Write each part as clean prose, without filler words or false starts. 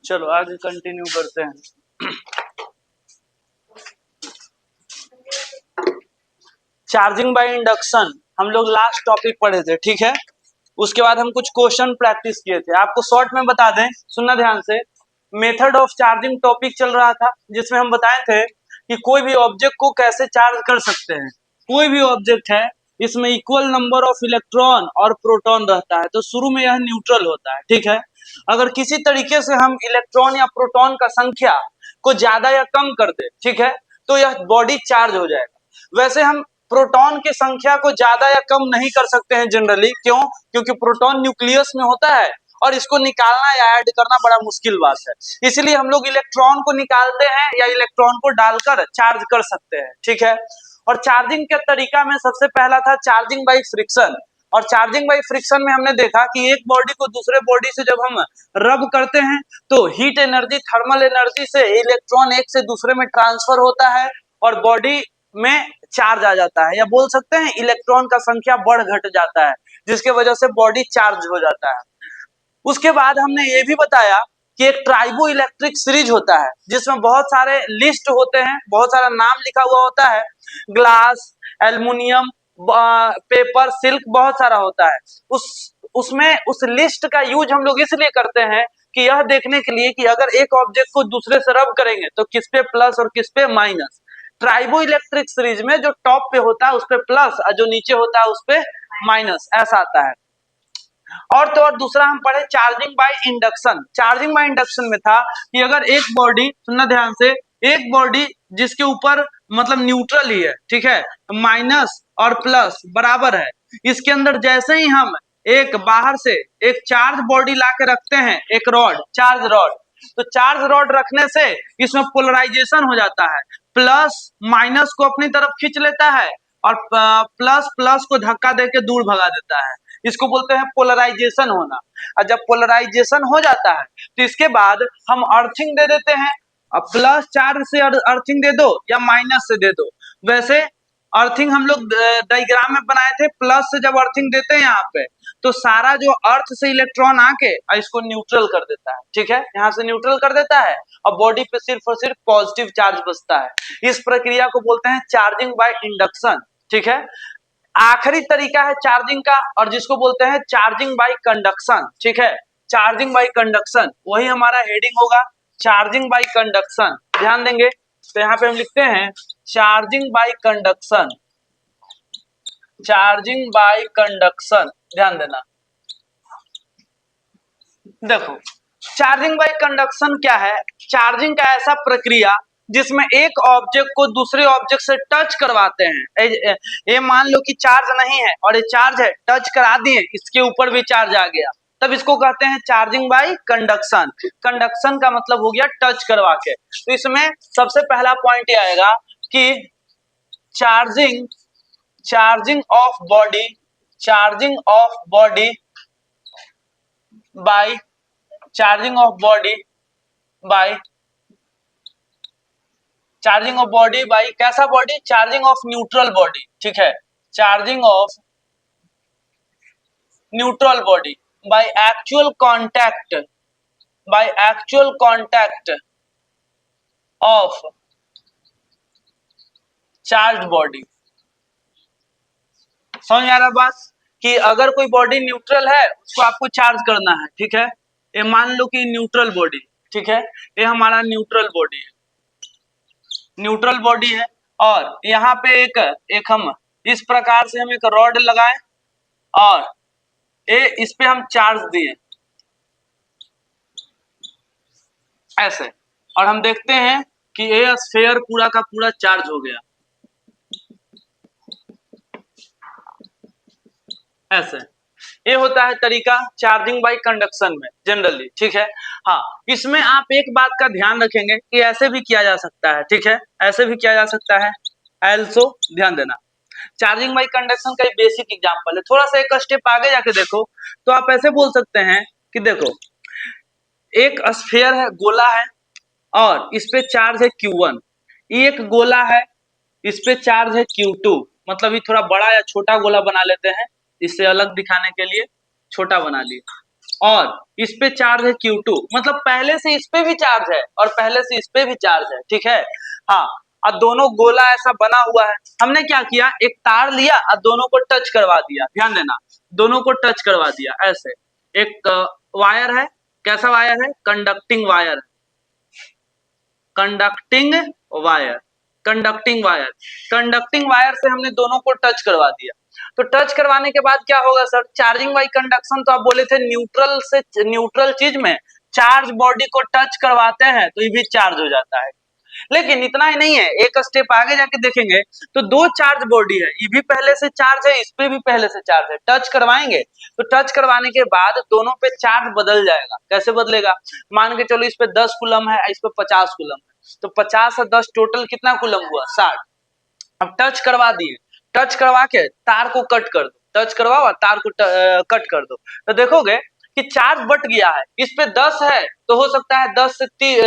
चलो आगे कंटिन्यू करते हैं। चार्जिंग बाय इंडक्शन हम लोग लास्ट टॉपिक पढ़े थे, ठीक है। उसके बाद हम कुछ क्वेश्चन प्रैक्टिस किए थे। आपको शॉर्ट में बता दें, सुनना ध्यान से। मेथड ऑफ चार्जिंग टॉपिक चल रहा था, जिसमें हम बताए थे कि कोई भी ऑब्जेक्ट को कैसे चार्ज कर सकते हैं। कोई भी ऑब्जेक्ट है, इसमें इक्वल नंबर ऑफ इलेक्ट्रॉन और प्रोटॉन रहता है, तो शुरू में यह न्यूट्रल होता है, ठीक है। अगर किसी तरीके से हम इलेक्ट्रॉन या प्रोटॉन का संख्या को ज्यादा या कम कर दे, ठीक है, तो यह बॉडी चार्ज हो जाएगा। वैसे हम प्रोटॉन की संख्या को ज्यादा या कम नहीं कर सकते हैं जनरली। क्यों? क्योंकि प्रोटॉन न्यूक्लियस में होता है और इसको निकालना या ऐड करना बड़ा मुश्किल बात है। इसलिए हम लोग इलेक्ट्रॉन को निकालते हैं या इलेक्ट्रॉन को डालकर चार्ज कर सकते हैं, ठीक है। और चार्जिंग के तरीका में सबसे पहला था चार्जिंग बाय फ्रिक्शन। और चार्जिंग बाय फ्रिक्शन में हमने देखा कि एक बॉडी को दूसरे बॉडी से जब हम रब करते हैं तो हीट एनर्जी, थर्मल एनर्जी से इलेक्ट्रॉन एक से दूसरे में ट्रांसफर होता है और बॉडी में चार्ज आ जाता है, या बोल सकते हैं इलेक्ट्रॉन का संख्या बढ़ घट जाता है, जिसके वजह से बॉडी चार्ज हो जाता है। उसके बाद हमने ये भी बताया कि एक ट्राइबो इलेक्ट्रिक सीरीज होता है, जिसमें बहुत सारे लिस्ट होते हैं, बहुत सारा नाम लिखा हुआ होता है। ग्लास, एल्युमिनियम, पेपर, सिल्क, बहुत सारा होता है। उसमें उस लिस्ट का यूज हम लोग इसलिए करते हैं कि यह देखने के लिए कि अगर एक ऑब्जेक्ट को दूसरे से रब करेंगे तो किस पे प्लस और किस पे माइनस। ट्राइबो इलेक्ट्रिक सीरीज में जो टॉप पे होता है उस पे प्लस और जो नीचे होता है उस पे माइनस, ऐसा आता है। और तो और दूसरा हम पढ़े charging by induction. Charging by induction में था कि अगर एक बॉडी, सुनना ध्यान से, एक बॉडी जिसके ऊपर मतलब न्यूट्रल ही है, ठीक है, माइनस और प्लस बराबर है, इसके अंदर जैसे ही हम एक बाहर से एक चार्ज बॉडी ला के रखते हैं, एक रॉड, चार्ज रॉड, तो चार्ज रॉड रखने से इसमें पोलराइजेशन हो जाता है। प्लस माइनस को अपनी तरफ खींच लेता है और प्लस प्लस को धक्का देके दूर भगा देता है। इसको बोलते हैं पोलराइजेशन होना। और जब पोलराइजेशन हो जाता है तो इसके बाद हम अर्थिंग दे देते हैं। अब प्लस चार्ज से अर्थिंग दे दो या माइनस से दे दो। वैसे अर्थिंग हम लोग डायग्राम में बनाए थे, प्लस से जब अर्थिंग देते हैं यहाँ पे तो सारा जो अर्थ से इलेक्ट्रॉन आके इसको न्यूट्रल कर देता है, ठीक है, यहाँ से न्यूट्रल कर देता है और बॉडी पे सिर्फ और सिर्फ पॉजिटिव चार्ज बचता है। इस प्रक्रिया को बोलते हैं चार्जिंग बाय इंडक्शन, ठीक है। आखिरी तरीका है चार्जिंग का और जिसको बोलते हैं चार्जिंग बाय कंडक्शन, ठीक है। चार्जिंग बाय कंडक्शन वही हमारा हेडिंग होगा, चार्जिंग बाय कंडक्शन। ध्यान देंगे तो यहाँ पे हम लिखते हैं charging by conduction, charging by conduction. ध्यान देना, देखो चार्जिंग बाय कंडक्शन क्या है। चार्जिंग का ऐसा प्रक्रिया जिसमें एक ऑब्जेक्ट को दूसरे ऑब्जेक्ट से टच करवाते हैं। ये मान लो कि चार्ज नहीं है और ये चार्ज है, टच करा दिए, इसके ऊपर भी चार्ज आ गया, तब इसको कहते हैं चार्जिंग बाय कंडक्शन। कंडक्शन का मतलब हो गया टच करवा के। तो इसमें सबसे पहला पॉइंट ये आएगा कि charging, charging of body, charging of body by, charging of body by, charging of body by कैसा body, charging of neutral body, ठीक है, charging of neutral body by actual contact, by actual contact of charge body. समझ आ रहा बात कि अगर कोई बॉडी न्यूट्रल है उसको आपको चार्ज करना है, ठीक है। ये मान लो कि न्यूट्रल बॉडी, ठीक है, ये हमारा न्यूट्रल बॉडी है, न्यूट्रल बॉडी है। और यहाँ पे एक हम इस प्रकार से हम एक रॉड लगाए और इस पे हम चार्ज दिए ऐसे, और हम देखते हैं कि ये स्फीयर पूरा का पूरा चार्ज हो गया ऐसे। ये होता है तरीका चार्जिंग बाय कंडक्शन में जनरली, ठीक है। हाँ, इसमें आप एक बात का ध्यान रखेंगे कि ऐसे भी किया जा सकता है, ठीक है, ऐसे भी किया जा सकता है एल्सो। ध्यान देना, चार्जिंग बाय कंडक्शन का बेसिक एग्जांपल है। थोड़ा सा एक स्टेप आगे जाके देखो तो आप ऐसे बोल सकते हैं कि देखो एक स्फीयर है, गोला है, और इस पे चार्ज है Q1, एक गोला है, इस पे चार्ज है Q2। मतलब ये थोड़ा बड़ा या छोटा गोला बना लेते हैं, इससे अलग दिखाने के लिए छोटा बना लिए। और इस पे चार्ज है Q2, मतलब पहले से इस पे भी चार्ज है और पहले से इस पे भी चार्ज है, ठीक है। हाँ, और दोनों गोला ऐसा बना हुआ है, हमने क्या किया, एक तार लिया और दोनों को टच करवा दिया, ध्यान देना, दोनों को टच करवा दिया ऐसे। एक वायर है, कैसा वायर है, conducting wire, conducting wire, conducting wire, conducting wire से हमने दोनों को टच करवा दिया। तो टच करवाने के बाद क्या होगा सर, चार्जिंग बाई कंडक्शन, तो आप बोले थे न्यूट्रल से, न्यूट्रल चीज में चार्ज बॉडी को टच करवाते हैं तो ये भी चार्ज हो जाता है। लेकिन इतना ही नहीं है, एक स्टेप आगे जाके देखेंगे तो दो चार्ज बॉडी है, ये भी पहले से चार्ज है, इस पे भी पहले से चार्ज है, टच करवाएंगे तो टच करवाने के बाद दोनों पे चार्ज बदल जाएगा। कैसे बदलेगा, मान के चलो इस पे 10 कूलम है, इस पे 50 कूलम है, तो 50 और 10 टोटल कितना कूलम हुआ, 60। अब टच करवा दिए, टच करवा के तार को कट कर दो, टच करवाओ और तार को कट कर दो, तो देखोगे कि चार्ज बट गया है। इस पे 10 है तो हो सकता है 10 से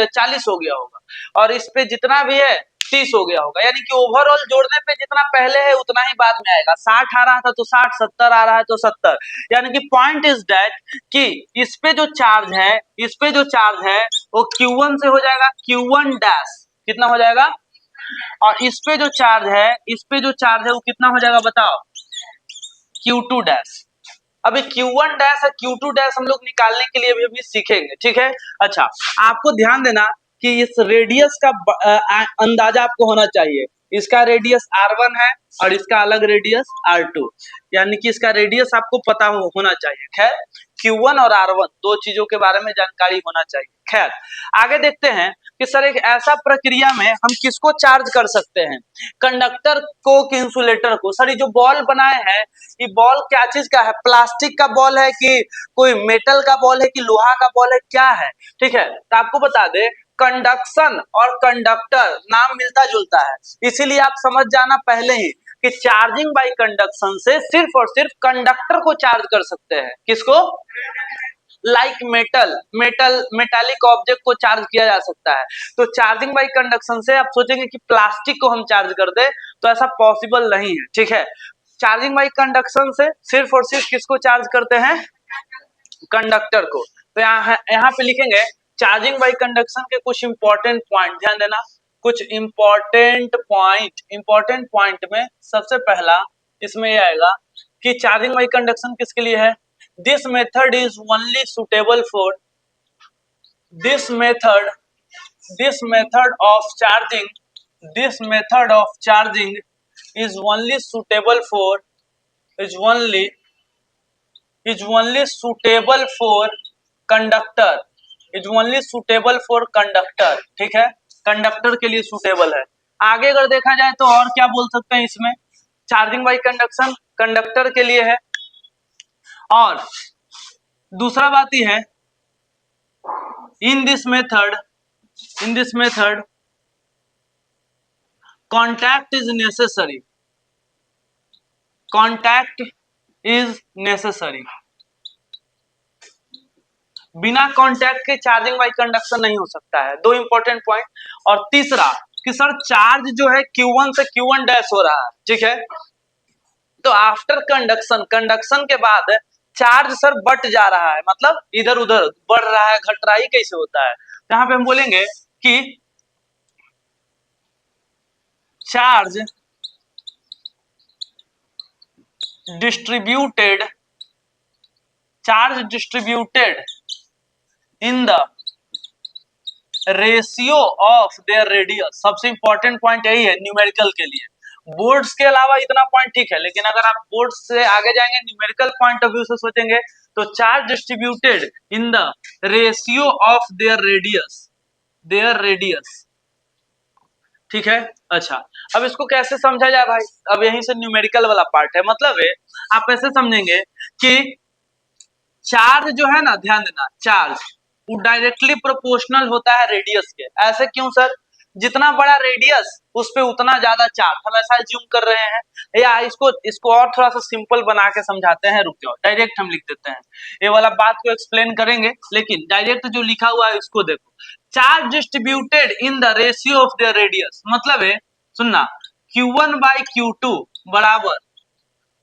40 हो गया होगा, और इस पे जितना भी है 30 हो गया होगा, यानी कि ओवरऑल जोड़ने पे जितना पहले है उतना ही बाद में आएगा। 60 आ रहा था तो 60, 70 आ रहा है तो 70, यानी कि पॉइंट इज दैट कि इस पे जो चार्ज है, इस पे जो चार्ज है वो Q1 से हो जाएगा Q1 डैश, कितना हो जाएगा, और इस पे जो चार्ज है, इस पे जो चार्ज है वो कितना हो जाएगा बताओ, Q2 डैश। अभी Q1 डैश और Q2 डैश हम लोग निकालने के लिए अभी सीखेंगे, ठीक है। अच्छा, आपको ध्यान देना कि इस रेडियस का अंदाजा आपको होना चाहिए। इसका रेडियस R1 है और इसका अलग रेडियस R2, यानी कि इसका रेडियस आपको पता होना चाहिए। खैर, Q1 और R1 दो चीजों के बारे में जानकारी होना चाहिए। खैर, आगे देखते हैं कि सर एक ऐसा प्रक्रिया में हम किसको चार्ज कर सकते हैं, कंडक्टर को कि इंसुलेटर को। सर ये जो बॉल बनाए हैं, ये बॉल क्या चीज का है, प्लास्टिक का बॉल है कि कोई मेटल का बॉल है कि लोहा का बॉल है, क्या है, ठीक है। तो आपको बता दे, कंडक्शन और कंडक्टर नाम मिलता जुलता है, इसीलिए आप समझ जाना पहले ही कि चार्जिंग बाई कंडक्शन से सिर्फ और सिर्फ कंडक्टर को चार्ज कर सकते हैं। किसको, लाइक मेटालिक ऑब्जेक्ट को चार्ज किया जा सकता है। तो चार्जिंग बाई कंडक्शन से आप सोचेंगे कि प्लास्टिक को हम चार्ज कर दे, तो ऐसा पॉसिबल नहीं है, ठीक है। चार्जिंग बाई कंडक्शन से सिर्फ और सिर्फ किसको चार्ज करते हैं, कंडक्टर को। तो यहाँ पे लिखेंगे चार्जिंग बाई कंडक्शन के कुछ इंपॉर्टेंट पॉइंट, ध्यान देना, कुछ इंपॉर्टेंट पॉइंट में सबसे पहला इसमें यह आएगा कि चार्जिंग बाई कंडक्शन किसके लिए है, this method is only suitable for this method this method of charging this method of charging is only suitable for is only is only suitable for conductor is only suitable for conductor, ठीक है, conductor के लिए suitable है। आगे अगर देखा जाए तो और क्या बोल सकते हैं इसमें, चार्जिंग बाई कंडक्शन कंडक्टर के लिए है, और दूसरा बात ही है in this method contact is necessary, contact is necessary, बिना कांटेक्ट के चार्जिंग बाई कंडक्शन नहीं हो सकता है। दो इंपॉर्टेंट पॉइंट। और तीसरा कि सर चार्ज जो है Q1 से Q1 डैश हो रहा है, ठीक है, तो आफ्टर कंडक्शन, कंडक्शन के बाद चार्ज सर बट जा रहा है, मतलब इधर उधर बढ़ रहा है, घट रहा है, कैसे होता है, यहाँ पे हम बोलेंगे कि charge distributed in the ratio of their radius. सबसे इंपॉर्टेंट पॉइंट यही है न्यूमेरिकल के लिए। बोर्ड्स के अलावा इतना पॉइंट ठीक है, लेकिन अगर आप बोर्ड से आगे जाएंगे, न्यूमेरिकल पॉइंट ऑफ व्यू से सोचेंगे, तो charge distributed in the ratio of their radius, ठीक है। अच्छा, अब इसको कैसे समझा जाए भाई, अब यहीं से न्यूमेरिकल वाला पार्ट है, मतलब है आप ऐसे समझेंगे कि चार्ज जो है ना, ध्यान देना, चार्ज वो डायरेक्टली प्रोपोर्शनल होता है रेडियस के। ऐसे क्यों सर, जितना बड़ा रेडियस उस पे उतना ज्यादा चार्ज, हम ऐसा ज्यूम कर रहे हैं, या इसको और थोड़ा सा सिंपल बना के समझाते हैं, रुक जाओ, डायरेक्ट हम लिख देते हैं, ये वाला बात को एक्सप्लेन करेंगे, लेकिन डायरेक्ट जो लिखा हुआ है इसको देखो, charge distributed in the ratio of their radius, मतलब है, सुनना, Q1 बाई Q2 बराबर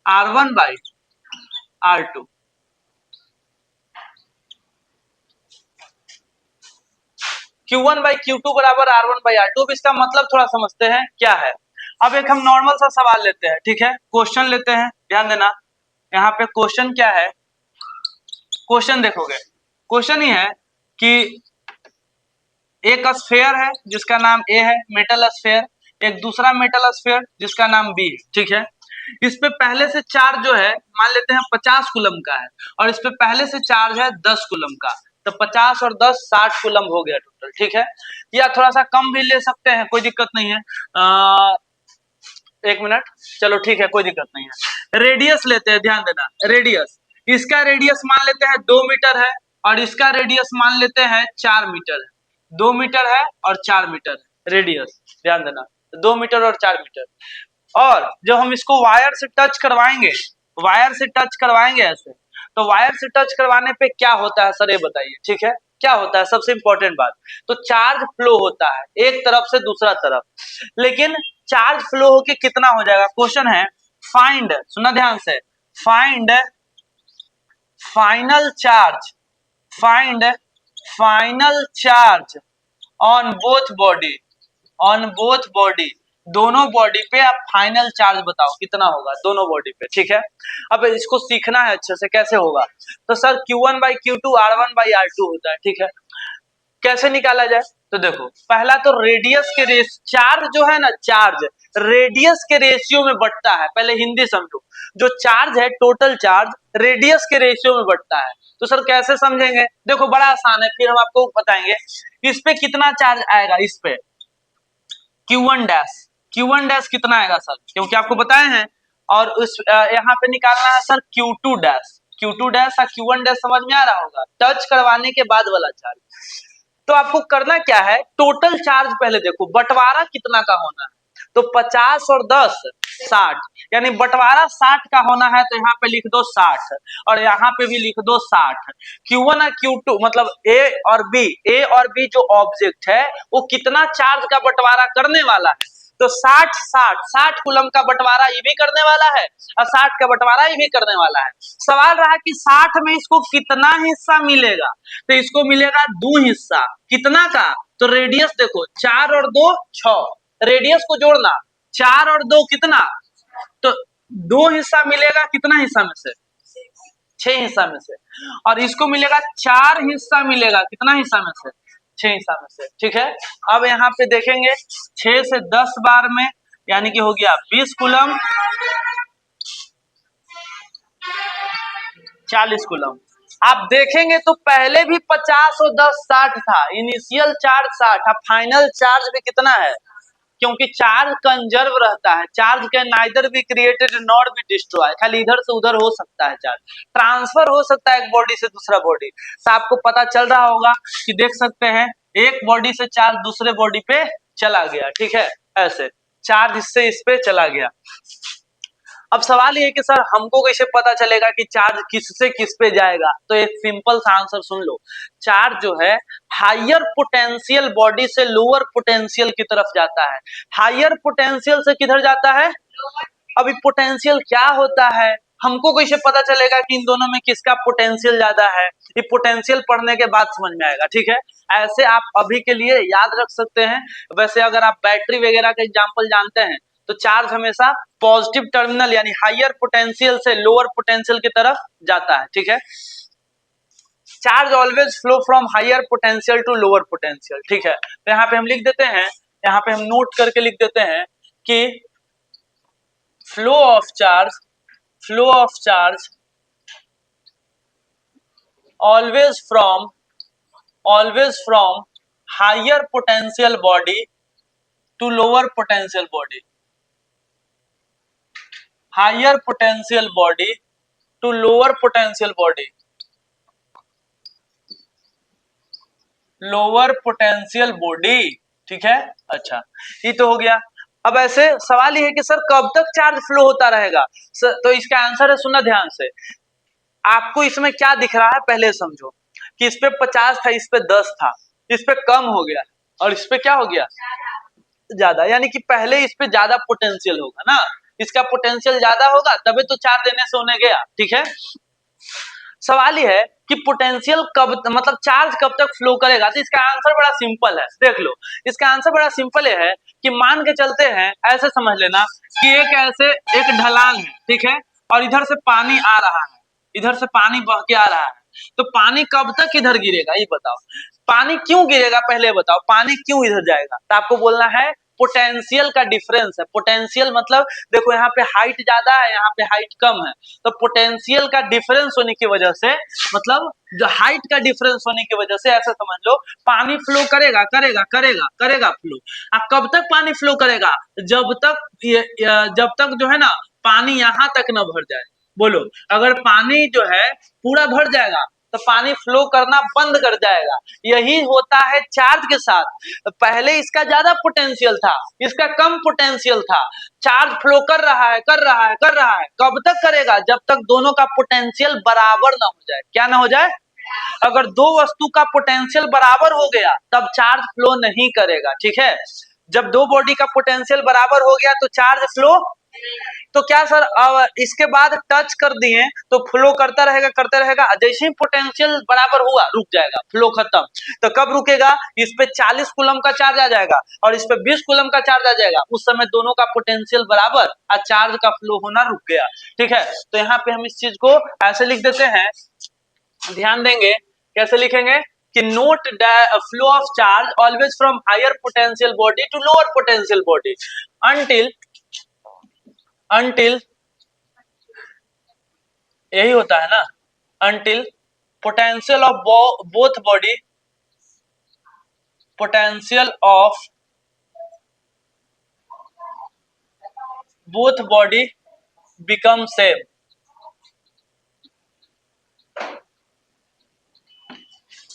R1 by R2, Q1 by Q2 बराबर R1 बाई R2। अब इसका मतलब थोड़ा समझते हैं क्या है। अब एक हम नॉर्मल सा सवाल लेते हैं, ठीक है, क्वेश्चन लेते हैं, ध्यान देना। यहाँ पे क्वेश्चन क्या है, क्वेश्चन देखोगे, क्वेश्चन ही है कि एक स्फेयर है जिसका नाम A है, मेटल स्फेयर, एक दूसरा मेटल स्फेयर जिसका नाम B है, ठीक है। इस पे पहले से चार्ज जो है मान लेते हैं 50 कूलम का है, और इस पे पहले से चार्ज है 10 कूलम का, तो 50 और 10 60 कूलम हो गया टोटल, ठीक है। या थोड़ा सा कम भी ले सकते हैं, कोई दिक्कत नहीं है। एक मिनट, चलो ठीक है, कोई दिक्कत नहीं है। रेडियस लेते हैं, ध्यान देना, रेडियस, इसका रेडियस मान लेते हैं 2 मीटर है, और इसका रेडियस मान लेते हैं 4 मीटर है। 2 मीटर है और 4 मीटर है रेडियस, ध्यान देना, 2 मीटर और 4 मीटर। और जब हम इसको वायर से टच करवाएंगे, वायर से टच करवाएंगे ऐसे, तो वायर से टच करवाने पे क्या होता है सर, ये बताइए, ठीक है, क्या होता है, सबसे इंपॉर्टेंट बात। तो चार्ज फ्लो होता है एक तरफ से दूसरा तरफ, लेकिन चार्ज फ्लो होके कितना हो जाएगा, क्वेश्चन है फाइंड, सुना ध्यान से, find final charge, find final charge on both body, on both body, दोनों बॉडी पे आप फाइनल चार्ज बताओ कितना होगा दोनों बॉडी पे, ठीक है। अब इसको सीखना है अच्छे से, कैसे होगा, तो sir Q1 by Q2 R1 by R2 होता है, ठीक है। कैसे निकाला जाए, तो देखो, पहला तो रेडियस के रेस, चार्ज जो है ना, चार्ज रेडियस के रेशियो में बढ़ता है, पहले हिंदी समझो, जो चार्ज है टोटल चार्ज रेडियस के रेशियो में बढ़ता है। तो सर कैसे समझेंगे, देखो बड़ा आसान है, फिर हम आपको बताएंगे। इस पे कितना चार्ज आएगा, इस पे Q1 डैश, Q1 डैश कितना आएगा सर, क्योंकि आपको बताए हैं। और उस यहाँ पे निकालना है sir Q2 dash, Q2 dash और Q1 डैश समझ में आ रहा होगा, टच करवाने के बाद वाला चार्ज। तो आपको करना क्या है, टोटल चार्ज पहले देखो, बंटवारा कितना का होना है, तो 50 और 10 60, यानी बंटवारा 60 का होना है, तो यहाँ पे लिख दो 60, और यहाँ पे भी लिख दो 60। Q1 और Q2 मतलब A और B, A और B जो ऑब्जेक्ट है वो कितना चार्ज का बंटवारा करने वाला है, तो 60 60 60 कूलम का बंटवारा ये भी करने वाला है, और 60 का बंटवारा ये भी करने वाला है। सवाल रहा कि 60 में इसको कितना हिस्सा मिलेगा, तो इसको मिलेगा 2 हिस्सा, कितना का, तो रेडियस देखो 4 और 2 6, रेडियस को जोड़ना, 4 और 2 कितना, तो 2 हिस्सा मिलेगा, कितना हिस्सा में से, 6 हिस्सा में से, और इसको मिलेगा 4 हिस्सा मिलेगा, कितना हिस्सा में से, 6 हिस्सा में से, ठीक है। अब यहाँ पे देखेंगे 6 से 10 बार में, यानी कि हो गया 20 कूलम, 40 कूलम। आप देखेंगे तो पहले भी 50 और 10 60 था, इनिशियल चार्ज 60, अब फाइनल चार्ज भी कितना है, क्योंकि चार्ज कंजर्व रहता है, charge can neither be created not be destroy, खाली इधर से उधर हो सकता है, चार्ज ट्रांसफर हो सकता है एक बॉडी से दूसरा बॉडी। तो आपको पता चल रहा होगा कि देख सकते हैं एक बॉडी से चार्ज दूसरे बॉडी पे चला गया, ठीक है, ऐसे चार्ज इससे इस पे चला गया। अब सवाल ये है कि सर हमको कैसे पता चलेगा कि चार्ज किससे किस पे जाएगा, तो एक सिंपल सा आंसर सुन लो, चार्ज जो है हायर पोटेंशियल बॉडी से लोअर पोटेंशियल की तरफ जाता है, हायर पोटेंशियल से किधर जाता है, अभी पोटेंशियल क्या होता है, हमको कैसे पता चलेगा कि इन दोनों में किसका पोटेंशियल ज्यादा है, ये पोटेंशियल पढ़ने के बाद समझ में आएगा, ठीक है। ऐसे आप अभी के लिए याद रख सकते हैं। वैसे अगर आप बैटरी वगैरह का एग्जाम्पल जानते हैं, तो चार्ज हमेशा पॉजिटिव टर्मिनल यानी हायर पोटेंशियल से लोअर पोटेंशियल की तरफ जाता है, ठीक है। Charge always flow from higher potential to lower potential, ठीक है। तो यहाँ पे हम लिख देते हैं, यहाँ पे हम नोट करके लिख देते हैं कि flow of charge, flow of charge always from higher potential body to lower potential body, higher potential body to lower potential body, lower potential body, ठीक है। अच्छा, ये तो हो गया। अब ऐसे सवाल ये है कि सर कब तक चार्ज फ्लो होता रहेगा, तो इसका आंसर है, सुनना ध्यान से, आपको इसमें क्या दिख रहा है पहले समझो, कि इस पे 50 था, इस पे 10 था, इस पे कम हो गया, और इस पे क्या हो गया, ज्यादा, यानी कि पहले इस पे ज्यादा पोटेंशियल होगा ना, इसका पोटेंशियल ज्यादा होगा तभी तो चार्ज देने से होने गया, ठीक है। सवाल ये है कि पोटेंशियल कब मतलब चार्ज कब तक फ्लो करेगा, तो इसका आंसर बड़ा सिंपल है, देख लो। इसका आंसर बड़ा सिंपल है कि मान के चलते हैं, ऐसे समझ लेना कि एक ढलान है, ठीक है, और इधर से पानी आ रहा है, इधर से पानी बह के आ रहा है, तो पानी कब तक इधर गिरेगा ये बताओ। पानी क्यों गिरेगा पहले बताओ, पानी क्यों इधर जाएगा, तो आपको बोलना है पोटेंशियल का डिफरेंस है। पोटेंशियल मतलब देखो यहाँ पे हाइट ज्यादा है, यहाँ पे हाइट कम है, तो पोटेंशियल का डिफरेंस होने की वजह से, मतलब जो हाइट का डिफरेंस होने की वजह से, ऐसा समझ लो पानी फ्लो करेगा करेगा करेगा करेगा फ्लो। कब तक पानी फ्लो करेगा, जब तक जो है ना पानी यहाँ तक न भर जाए। बोलो, अगर पानी जो है पूरा भर जाएगा तो पानी फ्लो करना बंद कर जाएगा। यही होता है चार्ज के साथ। पहले इसका ज्यादा पोटेंशियल था, इसका कम पोटेंशियल था, चार्ज फ्लो कर रहा है कर रहा है कर रहा है, कब तक करेगा, जब तक दोनों का पोटेंशियल बराबर ना हो जाए। क्या ना हो जाए, अगर दो वस्तु का पोटेंशियल बराबर हो गया तब चार्ज फ्लो नहीं करेगा, ठीक है। जब दो बॉडी का पोटेंशियल बराबर हो गया तो चार्ज फ्लो, तो क्या सर इसके बाद टच कर दिए तो फ्लो करता रहेगा, जैसे ही पोटेंशियल बराबर हुआ रुक जाएगा, फ्लो खत्म। तो कब रुकेगा, इस पे 40 कूलम का चार्ज आ जाएगा और इस पे 20 कूलम का चार्ज आ जाएगा, उस समय दोनों का पोटेंशियल बराबर और चार्ज का फ्लो होना रुक गया, ठीक है। तो यहाँ पे हम इस चीज को ऐसे लिख देते हैं, ध्यान देंगे कैसे लिखेंगे कि note flow of charge always from higher potential body to lower potential body until यही होता है ना, until potential of both body, potential of both body become same.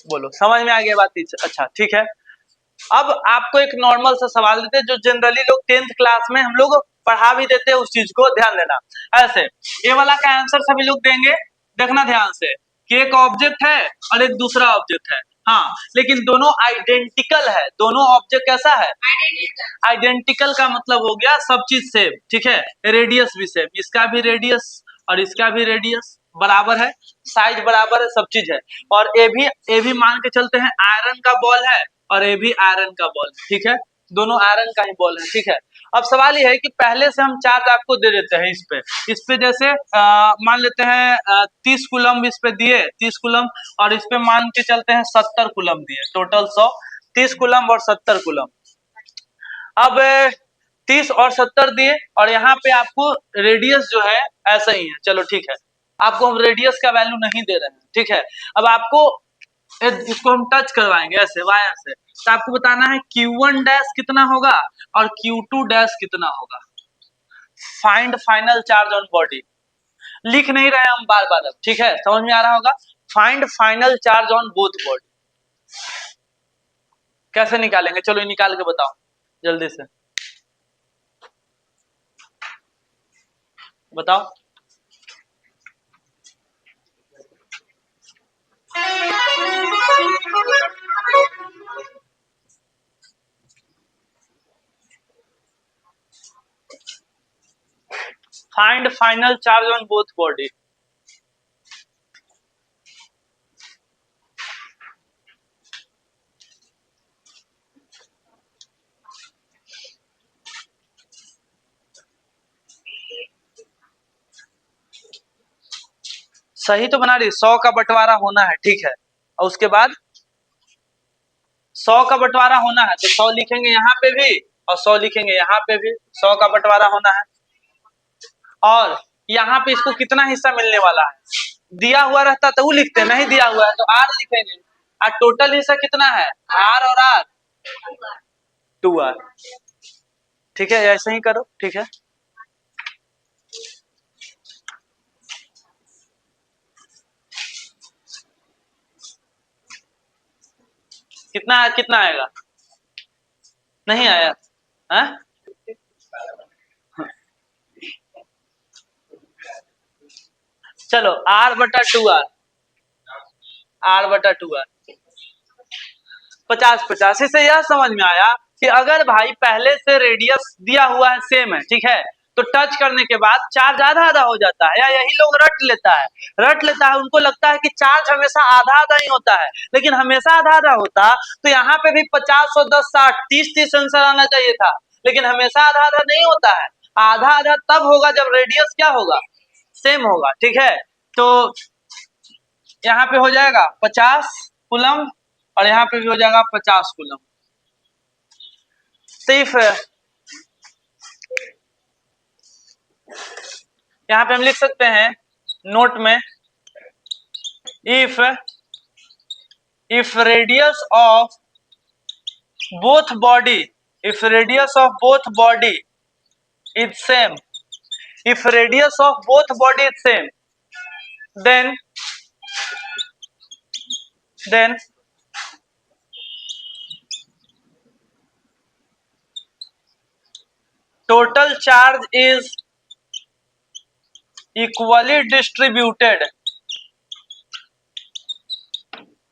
बोलो समझ में आ गया बात? अच्छा ठीक है। अब आपको एक नॉर्मल सा सवाल देते हैं जो जनरली लोग 10th क्लास में हम लोग पढ़ा भी देते हैं, उस चीज को ध्यान देना। ऐसे ये वाला का आंसर सभी लोग देंगे, देखना ध्यान से कि एक ऑब्जेक्ट है और एक दूसरा ऑब्जेक्ट है, हाँ, लेकिन दोनों आइडेंटिकल है। दोनों ऑब्जेक्ट कैसा है, आइडेंटिकल का मतलब हो गया सब चीज सेम, ठीक है, रेडियस भी सेम, इसका भी रेडियस और इसका भी रेडियस बराबर है, साइज बराबर है, सब चीज है। और ये भी मान के चलते हैं आयरन का बॉल है और ये भी आयरन का बॉल, ठीक है, दोनों आयरन का ही बॉल है, ठीक है। अब सवाल ये है कि पहले से हम चार्ज आपको दे देते हैं इस पे जैसे मान लेते हैं 30 कूलम इस पे दिए, 30 कूलम, और इस पे मान के चलते हैं 70 कूलम दिए, टोटल 100, 30 कूलम और 70 कूलम। अब 30 और 70 दिए और यहाँ पे आपको रेडियस जो है ऐसा ही है, चलो ठीक है, आपको हम रेडियस का वैल्यू नहीं दे रहे हैं, ठीक है। अब आपको इसको हम टच करवाएंगे ऐसे वायर से, तो आपको बताना है Q1 डैश कितना होगा और Q2 डैश कितना होगा। Find final charge on body, लिख नहीं रहे हम बार बार, अब ठीक है, समझ में आ रहा होगा। Find final charge on both body कैसे निकालेंगे, चलो ये निकाल के बताओ जल्दी से बताओ। Find final charge on both body, सही तो बना रही, 100 का बंटवारा होना है, ठीक है, और उसके बाद 100 का बंटवारा होना है तो 100 लिखेंगे यहाँ पे भी और 100 लिखेंगे यहाँ पे भी, 100 का बंटवारा होना है। और यहाँ पे इसको कितना हिस्सा मिलने वाला है, दिया हुआ रहता तो वो लिखते, नहीं दिया हुआ है तो आर लिखेंगे, और टोटल हिस्सा कितना है, आर और आर 2r, ठीक है, ऐसे ही करो, ठीक है। कितना कितना आएगा, नहीं आया है? चलो r बटा 2r, r बटा 2r 50-50 से यह समझ में आया कि अगर भाई पहले से रेडियस दिया हुआ है सेम है, ठीक है, तो टच करने के बाद चार्ज आधा आधा हो जाता है, या यही लोग रट लेता है, उनको लगता है कि चार्ज हमेशा आधा आधा ही होता है, लेकिन हमेशा आधा आधा होता तो यहाँ पे भी 50, 100, 10, 60, 30 आंसर आना चाहिए था, लेकिन हमेशा आधा आधा नहीं होता है। आधा आधा तब होगा जब रेडियस क्या होगा, सेम होगा, ठीक है। तो यहाँ पे हो जाएगा 50 कूलम और यहाँ पे भी हो जाएगा 50 कूलम। सिर्फ यहाँ पे हम लिख सकते हैं नोट में, if radius of both body is same, if radius of both body is same, then total charge is equally distributed.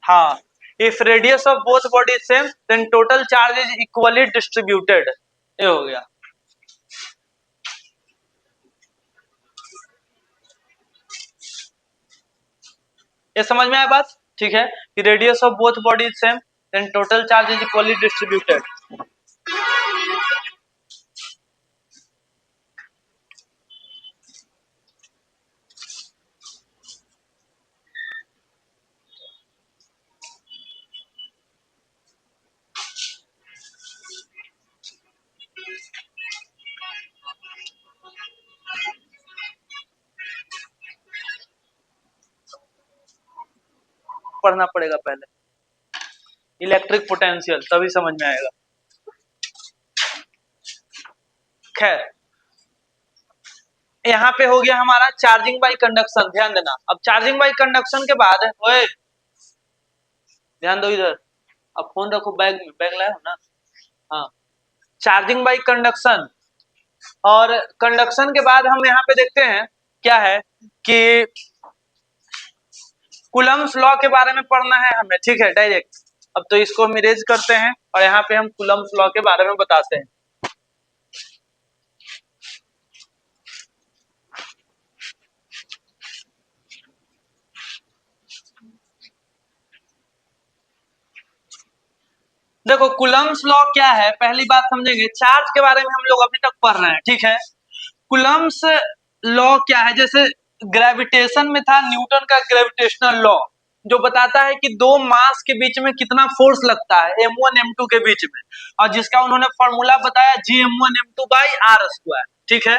हाँ, if radius of both body is same, then total charge is equally distributed. ये हो गया। ये समझ में आया बात, ठीक है, कि radius of both body is same, then total charge is equally distributed. पढ़ना पड़ेगा पहले इलेक्ट्रिक पोटेंशियल, तभी समझ में आएगा। खैर, यहाँ पे हो गया हमारा चार्जिंग बाय कंडक्शन, ध्यान देना। अब चार्जिंग बाय कंडक्शन के बाद, ओए ध्यान दो इधर, अब फोन रखो बैग में, बैग लाए हो ना, हाँ। चार्जिंग बाय कंडक्शन, और कंडक्शन के बाद हम यहाँ पे देखते हैं क्या है कि कूलम्स लॉ के बारे में पढ़ना है हमें, ठीक है, डायरेक्ट। अब तो इसको हम इरेज करते हैं और यहाँ पे हम कूलम्स लॉ के बारे में बताते हैं। देखो कूलम्स लॉ क्या है, पहली बात समझेंगे। चार्ज के बारे में हम लोग अभी तक पढ़ रहे हैं, ठीक है। कूलम्स लॉ क्या है, जैसे ग्रेविटेशन में था न्यूटन का ग्रेविटेशनल लॉ, जो बताता है कि दो मास के बीच में कितना फोर्स लगता है, m1 m2 के बीच में, और जिसका उन्होंने फॉर्मूला बताया Gm1m2/r², ठीक है।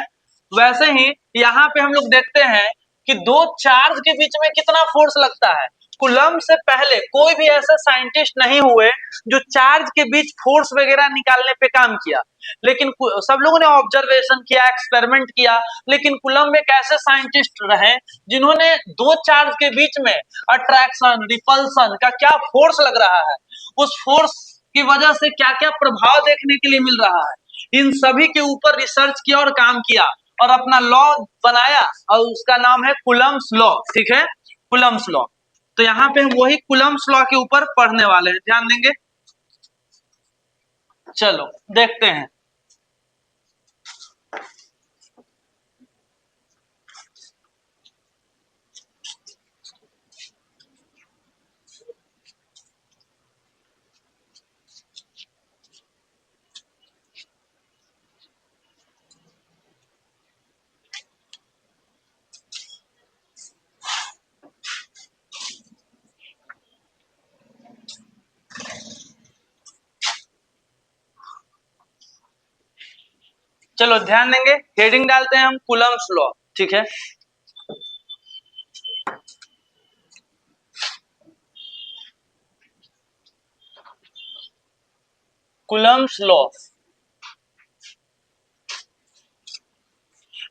वैसे ही यहाँ पे हम लोग देखते हैं कि दो चार्ज के बीच में कितना फोर्स लगता है। कूलम्ब से पहले कोई भी ऐसे साइंटिस्ट नहीं हुए जो चार्ज के बीच फोर्स वगैरह निकालने पे काम किया, लेकिन सब लोगों ने ऑब्जर्वेशन किया, एक्सपेरिमेंट किया, लेकिन कूलम्ब एक ऐसे साइंटिस्ट रहे जिन्होंने दो चार्ज के बीच में अट्रैक्शन, रिपल्सन का क्या फोर्स लग रहा है, उस फोर्स की वजह से क्या क्या प्रभाव देखने के लिए मिल रहा है, इन सभी के ऊपर रिसर्च किया और काम किया और अपना लॉ बनाया, और उसका नाम है कूलम्ब्स लॉ, ठीक है, कूलम्ब्स लॉ। तो यहाँ पे हम वही कूलम्ब्स लॉ के ऊपर पढ़ने वाले हैं, ध्यान देंगे। चलो देखते हैं। चलो ध्यान देंगे, हेडिंग डालते हैं हम कूलम्ब्स लॉ, ठीक है। कूलम्ब्स लॉ,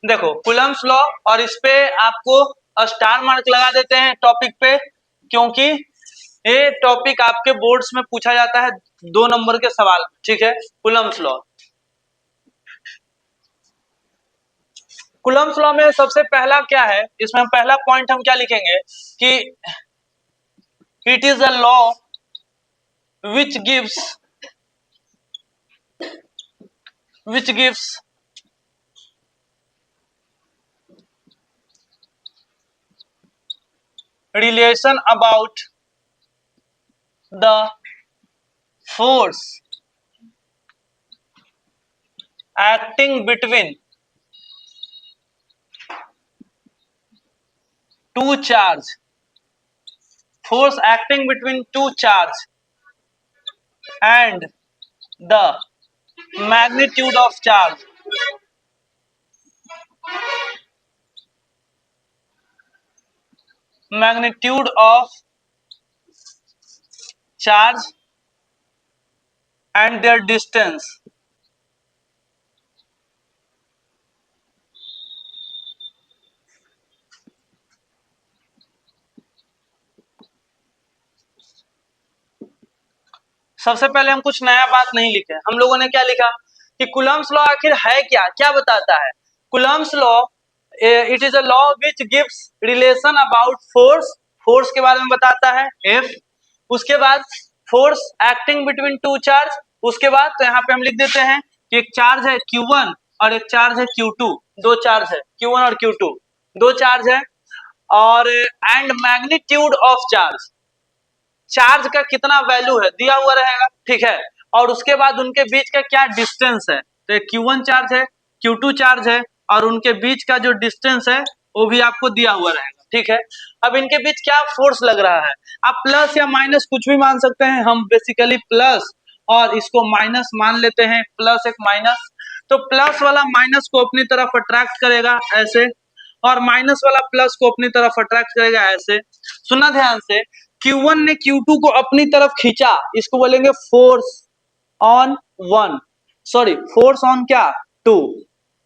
देखो कूलम्ब्स लॉ, और इस पे आपको स्टार मार्क लगा देते हैं टॉपिक पे, क्योंकि ये टॉपिक आपके बोर्ड्स में पूछा जाता है 2 नंबर के सवाल, ठीक है। कूलम्ब्स लॉ, कूलम्ब्स लॉ में सबसे पहला क्या है, इसमें हम पहला पॉइंट हम क्या लिखेंगे कि it is a law which gives relation about the force acting between two charge, force acting between two charge and the magnitude of charge, magnitude of charge and their distance. सबसे पहले हम कुछ नया बात नहीं लिखे, हम लोगों ने क्या लिखा कि कूलम्स लॉ आखिर है क्या, क्या बताता है। Coulomb's law it is a law which gives relation about force, force के बारे में बताता है F, उसके बाद force acting between two charge, उसके बाद तो यहाँ पे हम लिख देते हैं कि एक चार्ज है Q1 और एक चार्ज है Q2, दो चार्ज है Q1 और Q2, दो चार्ज है, और and magnitude of charge, charge का कितना वैल्यू है दिया हुआ रहेगा, ठीक है, और उसके बाद उनके बीच का क्या डिस्टेंस है, तो Q1 चार्ज है Q2 चार्ज है और उनके बीच का जो डिस्टेंस है वो भी आपको दिया हुआ रहेगा, ठीक है। अब इनके बीच क्या फोर्स लग रहा है, आप प्लस या माइनस कुछ भी मान सकते हैं, हम बेसिकली प्लस और इसको माइनस मान लेते हैं, प्लस एक माइनस, तो प्लस वाला माइनस को अपनी तरफ अट्रैक्ट करेगा ऐसे, और माइनस वाला प्लस को अपनी तरफ अट्रैक्ट करेगा ऐसे। सुनना ध्यान से, Q1 ने Q2 को अपनी तरफ खींचा, इसको बोलेंगे force on one, sorry force on क्या टू,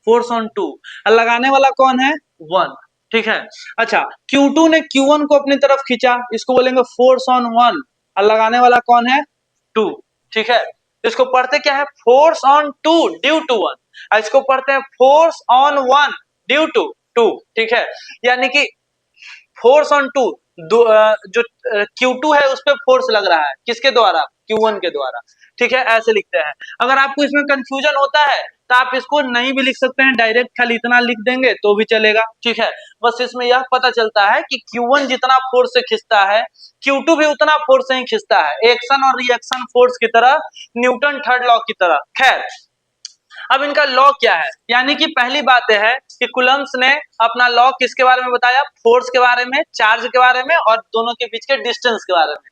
फोर्स ऑन टू, लगाने वाला कौन है वन, ठीक है। अच्छा, Q2 ने Q1 को अपनी तरफ खींचा, इसको बोलेंगे फोर्स ऑन वन, और लगाने वाला कौन है टू, ठीक है। इसको पढ़ते क्या है force on two due to one, इसको पढ़ते हैं force on one due to two, ठीक है। यानी कि फोर्स ऑन टू, जो Q2 है उस पर फोर्स लग रहा है किसके द्वारा, Q1 के द्वारा, ठीक है, ऐसे लिखते हैं। अगर आपको इसमें कंफ्यूजन होता है तो आप इसको नहीं भी लिख सकते हैं, डायरेक्ट खाली इतना लिख देंगे तो भी चलेगा, ठीक है। बस इसमें यह पता चलता है कि Q1 जितना फोर्स से खींचता है Q2 भी उतना फोर्स से ही खींचता है, एक्शन और रिएक्शन फोर्स की तरह, न्यूटन थर्ड लॉ की तरह। खैर, अब इनका लॉ क्या है, यानी कि पहली बात यह है कि कूलम्ब्स ने अपना लॉ किसके बारे में बताया, फोर्स के बारे में, चार्ज के बारे में और दोनों के बीच के डिस्टेंस के बारे में,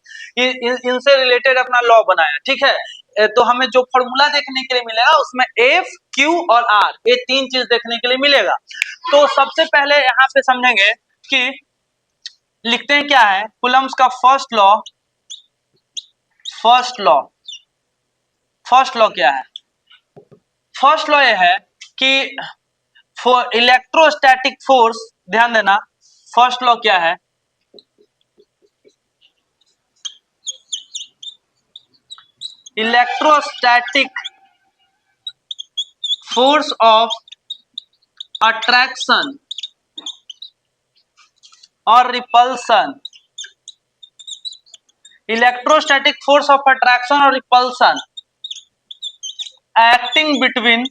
इनसे रिलेटेड अपना लॉ बनाया, ठीक है। तो हमें जो फॉर्मूला देखने के लिए मिलेगा उसमें F, Q और R, ये तीन चीज देखने के लिए मिलेगा। तो सबसे पहले यहाँ पे समझेंगे कि लिखते हैं क्या है कूलम्ब्स का first law, first law, first law क्या है, फर्स्ट लॉ यह है कि फॉर इलेक्ट्रोस्टैटिक फोर्स, ध्यान देना फर्स्ट लॉ क्या है, इलेक्ट्रोस्टैटिक फोर्स ऑफ अट्रैक्शन और repulsion, electrostatic force of attraction और repulsion acting between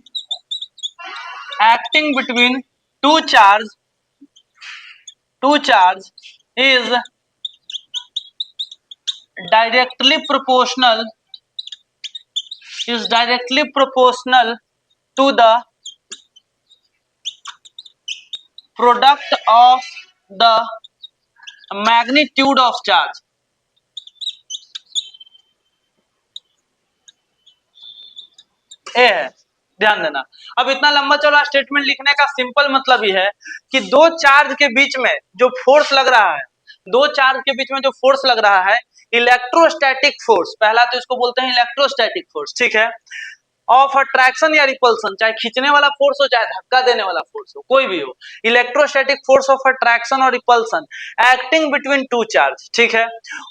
two charge is directly proportional to the product of the magnitude of charge। ए है, ध्यान देना। अब इतना लंबा चौड़ा स्टेटमेंट लिखने का सिंपल मतलब ही है कि दो चार्ज के बीच में जो फोर्स लग रहा है, दो चार्ज के बीच में जो फोर्स लग रहा है, इलेक्ट्रोस्टैटिक फोर्स, पहला तो इसको बोलते हैं इलेक्ट्रोस्टैटिक फोर्स, ठीक है, ऑफ अट्रैक्शन या रिपल्सन, चाहे खींचने वाला फोर्स हो चाहे धक्का देने वाला फोर्स हो, कोई भी हो, इलेक्ट्रोस्टैटिक फोर्स ऑफ अट्रैक्शन और repulsion acting between two charge, ठीक है।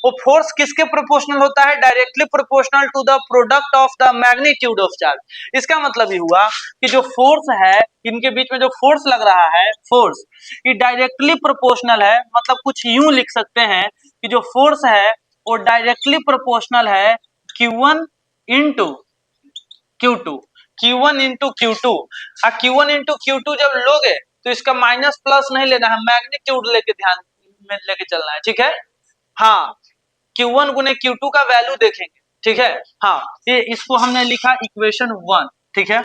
वो फोर्स किसके प्रोपोर्शनल होता है, directly proportional to the product of the magnitude of charge. इसका मतलब ये हुआ कि जो फोर्स है, इनके बीच में जो फोर्स लग रहा है, फोर्स ये डायरेक्टली प्रोपोर्शनल है, मतलब कुछ यूं लिख सकते हैं कि जो फोर्स है वो डायरेक्टली प्रोपोर्शनल है Q1 into Q2, Q1 into Q2, Q1 into Q2 जब लोगे तो इसका माइनस प्लस नहीं लेना है, मैग्नीट्यूड लेके ध्यान में लेके चलना है, ठीक है। हाँ, Q1 गुने Q2 का वैल्यू देखेंगे, ठीक है। हाँ, ये इसको हमने लिखा इक्वेशन 1, ठीक है।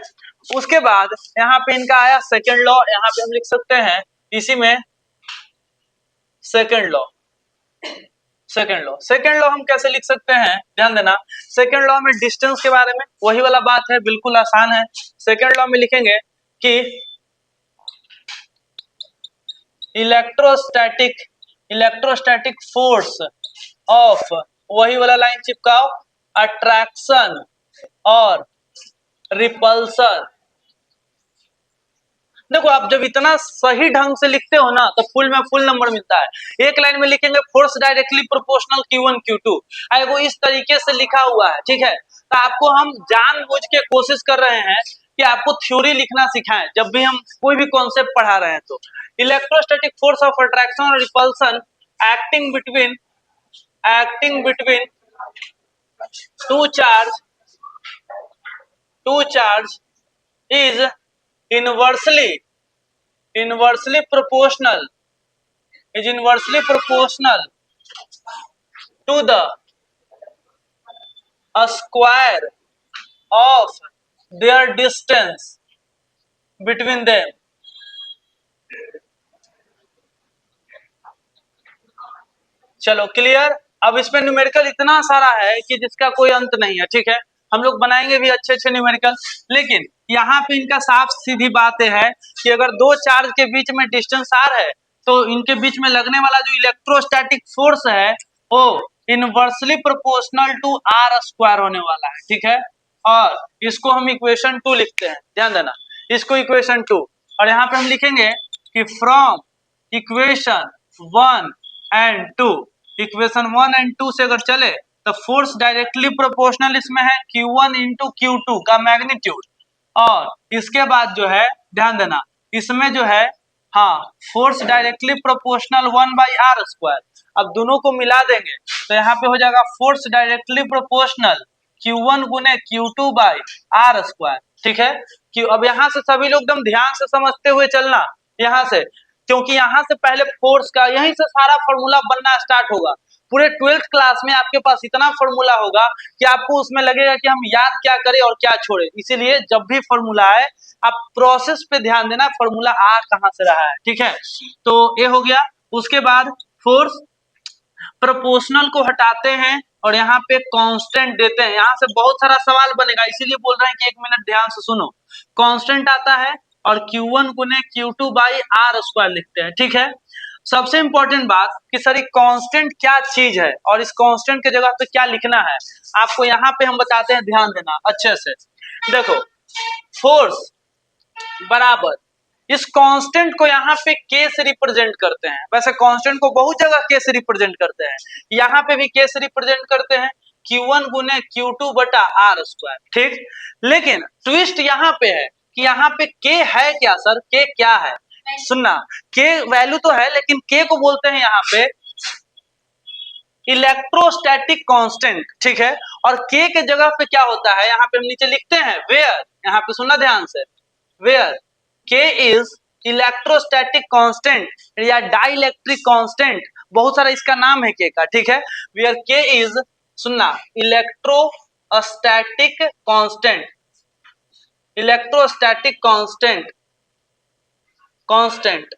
उसके बाद यहाँ पे इनका आया सेकेंड लॉ, यहाँ पे हम लिख सकते हैं इसी में सेकेंड लॉ। सेकेंड लॉ हम कैसे लिख सकते हैं, ध्यान देना। सेकेंड लॉ में डिस्टेंस के बारे में वही वाला बात है, बिल्कुल आसान है। सेकेंड लॉ में लिखेंगे कि इलेक्ट्रोस्टैटिक फोर्स ऑफ, वही वाला लाइन चिपकाओ, अट्रैक्शन और रिपल्सन। देखो, आप जब इतना सही ढंग से लिखते हो ना तो फुल में फुल नंबर मिलता है। एक लाइन में लिखेंगे force directly proportional Q1 Q2, वो इस तरीके से लिखा हुआ है, ठीक है। तो आपको हम जानबूझ के कोशिश कर रहे हैं कि आपको थ्योरी लिखना सिखाएं जब भी हम कोई भी कॉन्सेप्ट पढ़ा रहे हैं। तो इलेक्ट्रोस्टैटिक फोर्स ऑफ अट्रैक्शन और repulsion acting between two charge is inversely proportional to the square of their distance between them. चलो क्लियर। अब इसमें न्यूमेरिकल इतना सारा है कि जिसका कोई अंत नहीं है, ठीक है। हम लोग बनाएंगे भी अच्छे अच्छे न्यूमेरिकल, लेकिन यहाँ पे इनका साफ सीधी बात है कि अगर दो चार्ज के बीच में डिस्टेंस r है तो इनके बीच में लगने वाला जो इलेक्ट्रोस्टैटिक फोर्स है वो inversely proportional to r square होने वाला है, ठीक है। और इसको हम इक्वेशन 2 लिखते हैं, ध्यान देना, इसको इक्वेशन 2। और यहाँ पे हम लिखेंगे कि from equation 1 and 2, equation 1 and 2 से अगर चले तो फोर्स डायरेक्टली प्रोपोर्शनल इसमें है Q1 इंटू Q2 का मैग्नीट्यूड, और इसके बाद जो है ध्यान देना इसमें जो है हाँ फोर्स डायरेक्टली प्रोपोर्शनल 1/r²। अब दोनों को मिला देंगे तो यहाँ पे हो जाएगा फोर्स डायरेक्टली प्रोपोर्शनल Q1 गुने Q2/r², ठीक है। अब यहाँ से सभी लोग एकदम ध्यान से समझते हुए चलना यहाँ से, क्योंकि यहाँ से पहले फोर्स का यहीं से सारा फॉर्मूला बनना स्टार्ट होगा। पूरे 12th क्लास में आपके पास इतना फॉर्मूला होगा कि आपको उसमें लगेगा कि हम याद क्या करें और क्या छोड़े। इसीलिए जब भी फॉर्मूला आए आप प्रोसेस पे ध्यान देना, फॉर्मूला आ कहां से रहा है, ठीक है। तो ये हो गया। उसके बाद फोर्स प्रोपोर्शनल को हटाते हैं और यहाँ पे कांस्टेंट देते हैं। यहाँ से बहुत सारा सवाल बनेगा, इसीलिए बोल रहे हैं कि 1 मिनट ध्यान से सुनो। कांस्टेंट आता है और Q1 गुने Q2/r² लिखते हैं, ठीक है। सबसे इंपॉर्टेंट बात कि सर कांस्टेंट क्या चीज है और इस कांस्टेंट के जगह पे क्या लिखना है, आपको यहाँ पे हम बताते हैं, ध्यान देना अच्छे से। देखो, फोर्स बराबर इस कांस्टेंट को यहाँ पे k से रिप्रेजेंट करते हैं। वैसे कांस्टेंट को बहुत जगह k से रिप्रेजेंट करते हैं, यहाँ पे भी k से रिप्रेजेंट करते हैं, Q1 गुने Q2/r², ठीक। लेकिन ट्विस्ट यहाँ पे है कि यहाँ पे k है क्या सर, k क्या है, सुनना, k वैल्यू तो है लेकिन k को बोलते हैं यहाँ पे इलेक्ट्रोस्टैटिक कांस्टेंट, ठीक है। और k के जगह पे क्या होता है यहाँ पे हम नीचे लिखते हैं वेयर, यहाँ पे सुनना ध्यान से, where k is electrostatic constant या डाइलेक्ट्रिक कांस्टेंट, बहुत सारा इसका नाम है k का, ठीक है। वेयर k इज, सुनना, electrostatic constant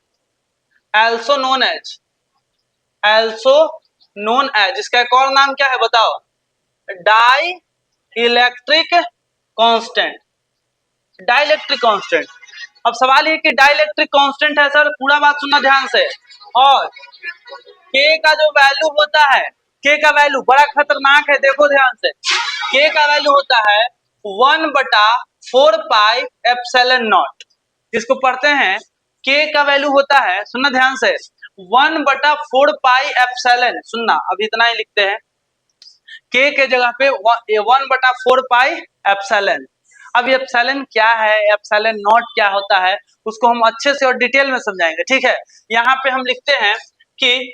also known as, इसका एक और नाम क्या है बताओ, डाई इलेक्ट्रिक कांस्टेंट। अब सवाल ये कि डाइलेक्ट्रिक कांस्टेंट है सर, पूरा बात सुनना ध्यान से। और k का जो वैल्यू होता है, k का वैल्यू बड़ा खतरनाक है, देखो ध्यान से। k का वैल्यू होता है 1/4πε0। इसको पढ़ते हैं, k का वैल्यू होता है, सुनना ध्यान से, 1/4πε, सुनना, अब इतना ही लिखते हैं, k के जगह पे 1/4πε। अब एप्सिलॉन क्या है, एप्सिलॉन नॉट क्या होता है, उसको हम अच्छे से और डिटेल में समझाएंगे, ठीक है। यहाँ पे हम लिखते हैं कि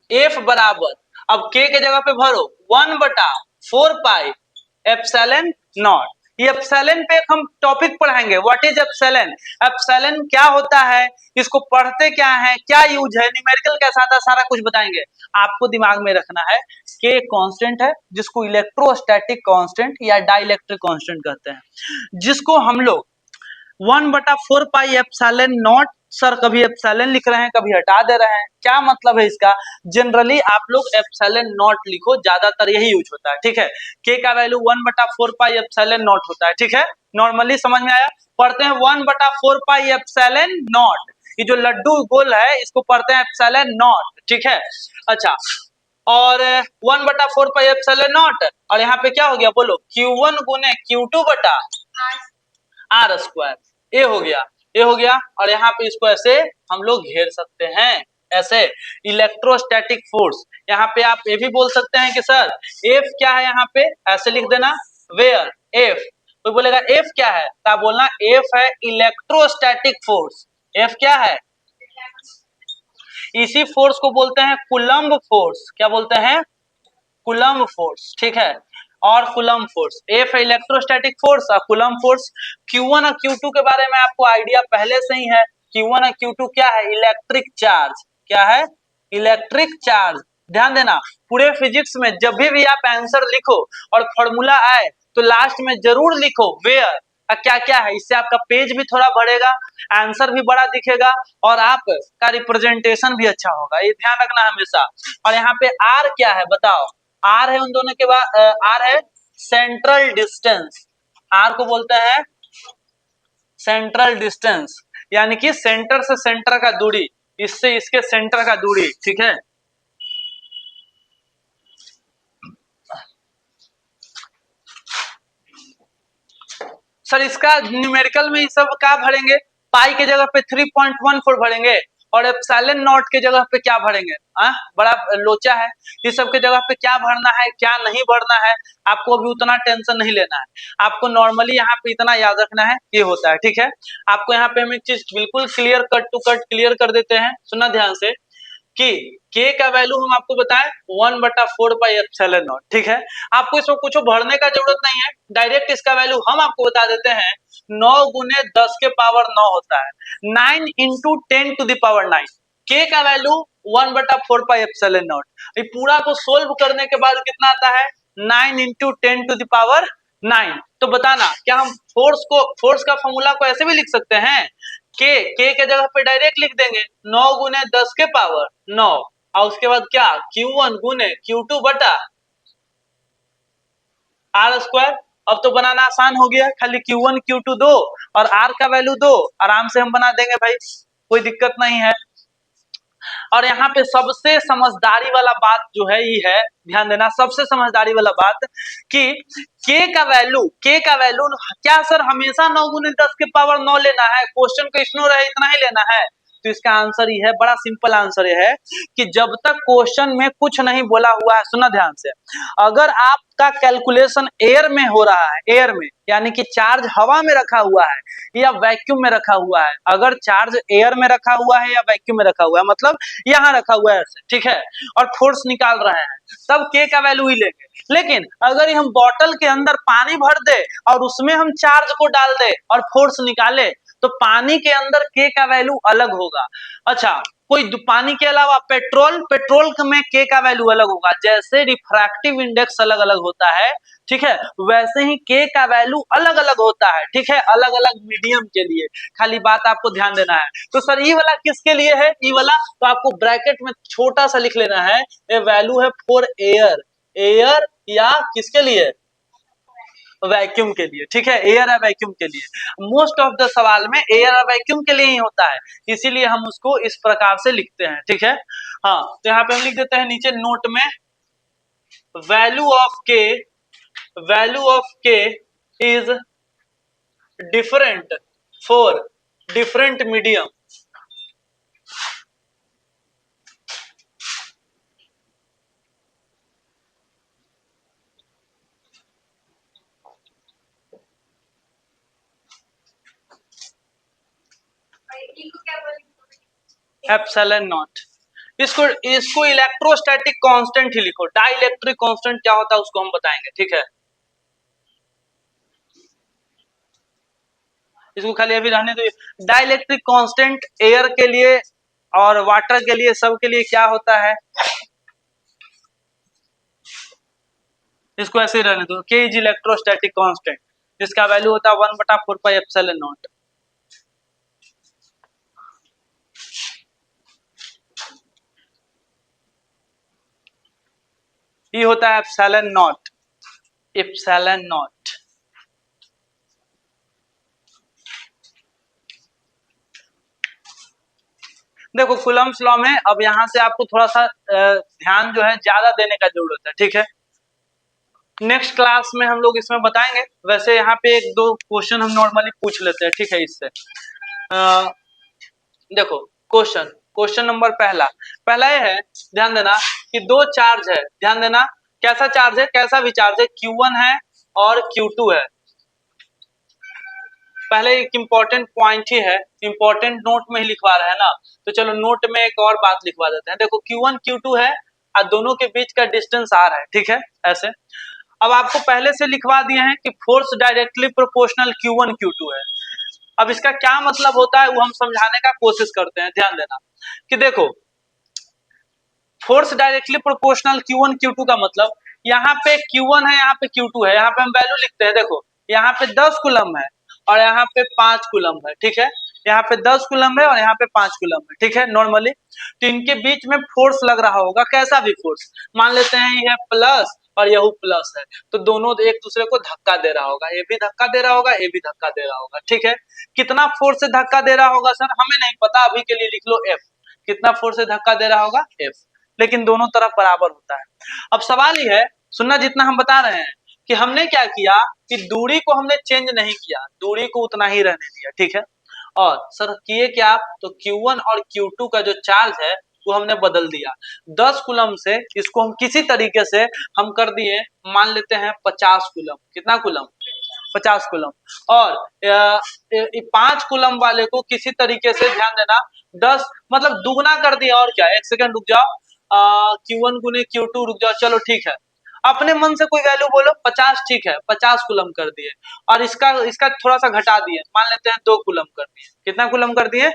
F बराबर, अब k के जगह पे भरो 1/4πε0, ये एप्सिलॉन पे हम टॉपिक पढ़ाएंगे, व्हाट इज एप्सिलॉन, एप्सिलॉन क्या होता है, इसको पढ़ते क्या है, क्या यूज है, न्यूमेरिकल कैसा आता है, सारा कुछ बताएंगे। आपको दिमाग में रखना है कि एक कांस्टेंट है जिसको इलेक्ट्रोस्टैटिक कांस्टेंट या डाइलेक्ट्रिक कांस्टेंट कहते हैं, जिसको हम लोग 1/4 पाई एप्सिलॉन नॉट, सर कभी एप्सिलॉन लिख रहे हैं कभी हटा दे रहे हैं, क्या मतलब है इसका, जनरली आप लोग एप्सिलॉन नॉट लिखो, ज्यादातर यही यूज होता है, ठीक है। के का वैल्यू 1/4 पाई एप्सिलॉन नॉट होता है, ठीक है, नॉर्मली समझ में आया। पढ़ते हैं 1/4 पाई एप्सिलॉन नॉट, ये जो लड्डू गोल है इसको पढ़ते हैं एप्सिलॉन नॉट, ठीक है। अच्छा, और 1/4 पाई एप्सिलॉन नॉट, और यहाँ पे क्या हो गया बोलो, Q1 गुने Q2 बटा आर स्क्वायर, ये हो गया, ये हो गया। और यहाँ पे इसको ऐसे हम लोग घेर सकते हैं, ऐसे इलेक्ट्रोस्टैटिक फोर्स। यहाँ पे आप ये भी बोल सकते हैं कि सर एफ क्या है, यहाँ पे ऐसे लिख देना वेयर एफ, तो बोलेगा एफ क्या है, तो आप बोलना एफ है इलेक्ट्रोस्टैटिक फोर्स, एफ क्या है, इसी फोर्स को बोलते हैं कूलम्ब फोर्स, क्या बोलते हैं, कूलम्ब फोर्स, ठीक है। और coulomb force, F electrostatic force और कूलम्ब फोर्स। Q1 और Q2 के बारे में आपको आइडिया पहले से ही है, Q1 और Q2 क्या है, इलेक्ट्रिक चार्ज, क्या है, इलेक्ट्रिक चार्ज। ध्यान देना, पूरे फिजिक्स में जब भी आप आंसर लिखो और फॉर्मूला आए तो लास्ट में जरूर लिखो वेयर क्या क्या है, इससे आपका पेज भी थोड़ा बढ़ेगा, आंसर भी बड़ा दिखेगा और आपका रिप्रेजेंटेशन भी अच्छा होगा, ये ध्यान रखना हमेशा। और यहाँ पे आर क्या है बताओ, आर है उन दोनों के बाद, आर है सेंट्रल डिस्टेंस, आर को बोलते हैं सेंट्रल डिस्टेंस, यानी कि सेंटर से सेंटर का दूरी, इससे इसके सेंटर का दूरी, ठीक है। सर इसका न्यूमेरिकल में ये सब क्या भरेंगे, पाई के जगह पे 3.14 भरेंगे और एप्सिलॉन नॉट के जगह पे क्या भरेंगे, बड़ा लोचा है, इस सब के जगह पे क्या भरना है क्या नहीं भरना है, आपको अभी उतना टेंशन नहीं लेना है, आपको नॉर्मली यहाँ पे इतना याद रखना है, ये होता है, ठीक है। आपको यहाँ पे हम एक चीज बिल्कुल clear cut to cut clear कर देते हैं, सुना ध्यान से, कि के का वैल्यू हम आपको बताएं 1/4 पाई एप्सिलॉन नॉट, ठीक है। आपको इसमें कुछ भरने का जरूरत नहीं है, डायरेक्ट इसका वैल्यू हम आपको बता देते हैं, 9 गुने 10 के पावर 9 होता है, 9 इंटू 10 टू द पावर 9, के का वैल्यू 1/4 पाई एप्सिलॉन नॉट, ये पूरा को सोल्व करने के बाद कितना आता है, 9 इंटू 10 टू द पावर 9। तो बताना क्या हम फोर्स का फॉर्मूला को ऐसे भी लिख सकते हैं, के जगह पे डायरेक्ट लिख देंगे 9 गुने 10 के पावर 9, और उसके बाद क्या Q1 गुने Q2 बटा आर स्क्वायर। अब तो बनाना आसान हो गया, खाली Q1 Q2 दो और R का वैल्यू दो, आराम से हम बना देंगे भाई, कोई दिक्कत नहीं है। और यहाँ पे सबसे समझदारी वाला बात जो है ये है, ध्यान देना, सबसे समझदारी वाला बात कि के का वैल्यू क्या सर हमेशा 9 गुने 10 के पावर 9 लेना है, क्वेश्चन को इग्नोर है इतना ही लेना है, तो इसका आंसर ये है, बड़ा सिंपल आंसर ये है कि जब तक क्वेश्चन में कुछ नहीं बोला हुआ है, सुना ध्यान से, अगर आपका कैलकुलेशन एयर में हो रहा है, एयर में यानी कि चार्ज हवा में रखा हुआ है या वैक्यूम में रखा हुआ है, अगर चार्ज एयर में रखा हुआ है या वैक्यूम में रखा हुआ है, मतलब यहाँ रखा हुआ है ऐसे, ठीक है, और फोर्स निकाल रहे हैं, तब के का वैल्यू ही लेंगे। लेकिन अगर हम बोतल के अंदर पानी भर दे और उसमें हम चार्ज को डाल दे और फोर्स निकाले, तो पानी के अंदर के का वैल्यू अलग होगा। अच्छा, कोई पानी के अलावा पेट्रोल में के का वैल्यू अलग होगा, जैसे रिफ्रैक्टिव इंडेक्स अलग अलग होता है, ठीक है, वैसे ही के का वैल्यू अलग अलग होता है, ठीक है, अलग अलग मीडियम के लिए, खाली बात आपको ध्यान देना है। तो सर ये वाला किसके लिए है, ये वाला तो आपको ब्रैकेट में छोटा सा लिख लेना है, ये वैल्यू है फॉर एयर, एयर या किसके लिए, वैक्यूम के लिए, ठीक है, एयर या वैक्यूम के लिए, मोस्ट ऑफ द सवाल में एयर और वैक्यूम के लिए ही होता है, इसीलिए हम उसको इस प्रकार से लिखते हैं, ठीक है। हाँ, तो यहाँ पे हम लिख देते हैं नीचे नोट में, वैल्यू ऑफ के is different for different medium, epsilon not, इसको इलेक्ट्रोस्टैटिक कांस्टेंट ही लिखो, डाइलेक्ट्रिक कांस्टेंट क्या होता है उसको हम बताएंगे, ठीक है। इसको खाली अभी रहने दो। डाइलेक्ट्रिक कांस्टेंट एयर के लिए और वाटर के लिए, सब के लिए क्या होता है, इसको ऐसे ही रहने दो। के इज इलेक्ट्रोस्टैटिक कांस्टेंट, जिसका वैल्यू होता है 1/4πε0। ये होता है एप्सिलॉन नॉट, एप्सिलॉन नॉट। देखो कूलम्ब्स लॉ में अब यहां से आपको थोड़ा सा ध्यान जो है ज्यादा देने का जरूरत है, ठीक है। नेक्स्ट क्लास में हम लोग इसमें बताएंगे। वैसे यहाँ पे एक दो क्वेश्चन हम नॉर्मली पूछ लेते हैं, ठीक है। इससे देखो क्वेश्चन, क्वेश्चन नंबर पहला ये है, ध्यान देना कि दो चार्ज है, ध्यान देना कैसा चार्ज है, कैसा भी चार्ज है, Q1 है और Q2 है। पहले एक इंपॉर्टेंट पॉइंट ही है, इंपॉर्टेंट नोट में ही लिखवा रहे हैं ना, तो चलो नोट में एक और बात लिखवा देते हैं। देखो Q1 Q2 है और दोनों के बीच का डिस्टेंस R है, ठीक है। ऐसे अब आपको पहले से लिखवा दिए हैं कि force directly proportional Q1 Q2 है। अब इसका क्या मतलब होता है वो हम समझाने का कोशिश करते हैं। ध्यान देना कि देखो force directly proportional Q1 Q2 का मतलब, यहाँ पे Q1 है, यहाँ पे Q2 है, यहाँ पे हम वैल्यू लिखते हैं। देखो यहाँ पे 10 कूलम है और यहाँ पे 5 कूलम है, ठीक है। यहाँ पे 10 कूलम है और यहाँ पे 5 कूलम है, ठीक है। नॉर्मली तो इनके बीच में फोर्स लग रहा होगा, कैसा भी फोर्स, मान लेते हैं ये प्लस और यह प्लस है, तो दोनों एक दूसरे को धक्का दे रहा होगा, ये भी धक्का दे रहा होगा, ये भी धक्का दे रहा होगा, ठीक है। कितना फोर्स से धक्का दे रहा होगा सर, हमें नहीं पता, अभी के लिए लिख लो F। कितना फोर्स से धक्का दे रहा होगा F, लेकिन दोनों तरफ बराबर होता है। अब सवाल ये है, सुनना, जितना हम बता रहे हैं कि हमने क्या किया कि दूरी को हमने चेंज नहीं किया, दूरी को उतना ही रहने दिया, ठीक है। और सर किए क्या, तो Q1 और Q2 का जो चार्ज है वो हमने बदल दिया। 10 कूलम से इसको हम किसी तरीके से हम कर दिए, मान लेते हैं 50 कूलम। कितना कूलम, 50 कूलम। और 5 कूलम वाले को किसी तरीके से, ध्यान देना, 10 मतलब दुगना कर दिया। और क्या, एक सेकंड रुक जाओ, Q1 गुने Q2, रुक जाओ, चलो ठीक है, अपने मन से कोई वैल्यू बोलो, 50, ठीक है, 50 कूलम कर दिए और इसका इसका थोड़ा सा घटा दिए, मान लेते हैं 2 कूलम कर दिए। कितना कूलम कर दिए,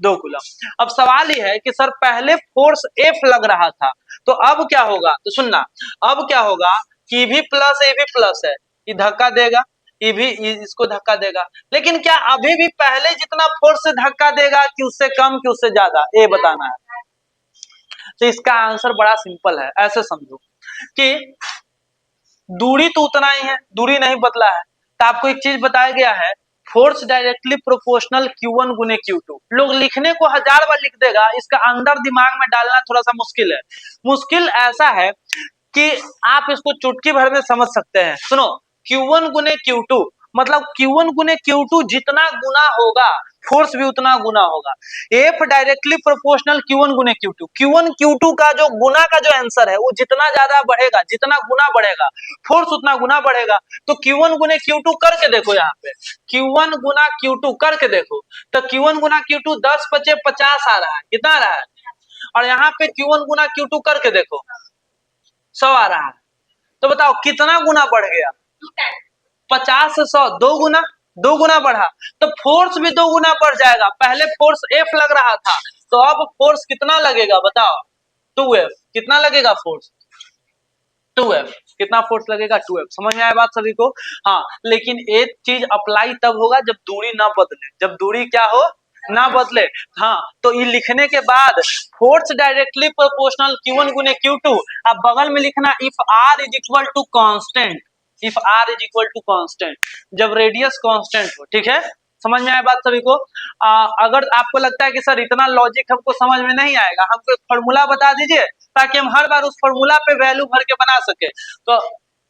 2 कूलम। अब सवाल ये है कि सर पहले फोर्स F लग रहा था, तो अब क्या होगा, तो सुनना, अब क्या होगा कि भी प्लस ए भी प्लस है, ये धक्का देगा, ये भी इसको धक्का देगा, लेकिन क्या अभी भी पहले जितना फोर्स से धक्का देगा कि उससे कम कि उससे ज्यादा, ये बताना है। तो इसका आंसर बड़ा सिंपल है, ऐसे समझो कि दूरी तो उतना ही है, दूरी नहीं बदला है। तो आपको एक चीज बताया गया है, फोर्स डायरेक्टली प्रोपोर्शनल Q1 गुने Q2। लोग लिखने को 1000 बार लिख देगा, इसका अंदर दिमाग में डालना थोड़ा सा मुश्किल है। मुश्किल ऐसा है कि आप इसको चुटकी भर में समझ सकते हैं। सुनो, Q1 गुने Q2 मतलब Q1 गुने Q2 जितना गुना होगा, फोर्स भी उतना गुना होगा। F डायरेक्टली प्रोपोर्शनल Q1 गुने Q2, Q1 Q2 का जो गुना का जो आंसर है वो जितना ज्यादा बढ़ेगा, जितना गुना बढ़ेगा, फोर्स उतना गुना बढ़ेगा। तो Q1 गुने Q2 करके देखो, यहाँ पे Q1 गुना Q2 करके देखो, तो Q1 गुना Q2 10 × 50 आ रहा है, कितना आ रहा है, और यहाँ पे Q1 गुना Q2 करके देखो 100 आ रहा है। तो बताओ कितना गुना बढ़ गया, 50 से 100, 2 गुना, 2 गुना बढ़ा, तो फोर्स भी 2 गुना बढ़ जाएगा। पहले फोर्स F लग रहा था, तो अब फोर्स कितना लगेगा बताओ, 2F। कितना लगेगा फोर्स, 2F। कितना फोर्स लगेगा, 2F। समझ में आया बात सभी को, हाँ। लेकिन एक चीज अप्लाई तब होगा जब दूरी ना बदले, जब दूरी क्या हो, ना बदले। हाँ, तो ये लिखने के बाद फोर्स डायरेक्टली प्रोपोर्शनल Q1 गुने Q2, अब बगल में लिखना if R is equal to constant, if R is equal to constant, जब रेडियस कांस्टेंट हो, ठीक है। समझ में आया बात सभी को। अगर आपको लगता है कि सर इतना लॉजिक हमको समझ में नहीं आएगा, हमको एक फॉर्मूला बता दीजिए ताकि हम हर बार उस फॉर्मूला पे वैल्यू भर के बना सके, तो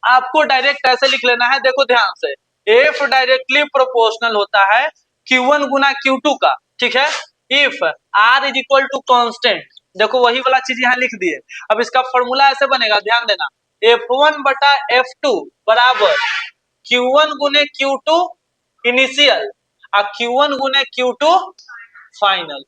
आपको डायरेक्ट ऐसे लिख लेना है। देखो ध्यान से, F डायरेक्टली प्रोपोर्शनल होता है Q1 गुना Q2 का, ठीक है। If R is equal to constant, देखो वही वाला चीज यहाँ लिख दिए। अब इसका फॉर्मूला ऐसे बनेगा, ध्यान देना, F1 बटा F2 बराबर Q1 गुने Q2 इनिशियल और Q1 गुने Q2 फाइनल।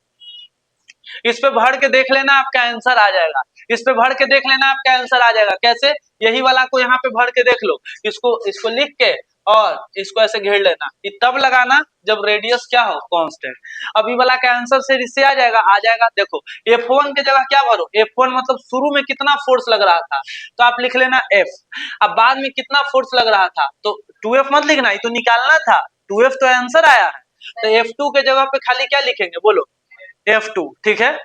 इस पे भर के देख लेना, आपका आंसर आ जाएगा। इस पे भर के देख लेना, आपका आंसर आ जाएगा। कैसे, यही वाला को यहाँ पे भर के देख लो, इसको लिख के और इसको ऐसे घेर लेना। ये तब लगाना जब रेडियस क्या हो, कांस्टेंट। अभी वाला का आंसर से इससे आ जाएगा। देखो F1 की जगह क्या भरो, F1 मतलब शुरू में कितना फोर्स लग रहा था, तो आप लिख लेना F। अब बाद में कितना फोर्स लग रहा था, तो 2F मत लिखना, ये तो निकालना था, 2F तो आंसर आया है, तो F2 के जगह पे खाली क्या लिखेंगे, बोलो F2, ठीक है।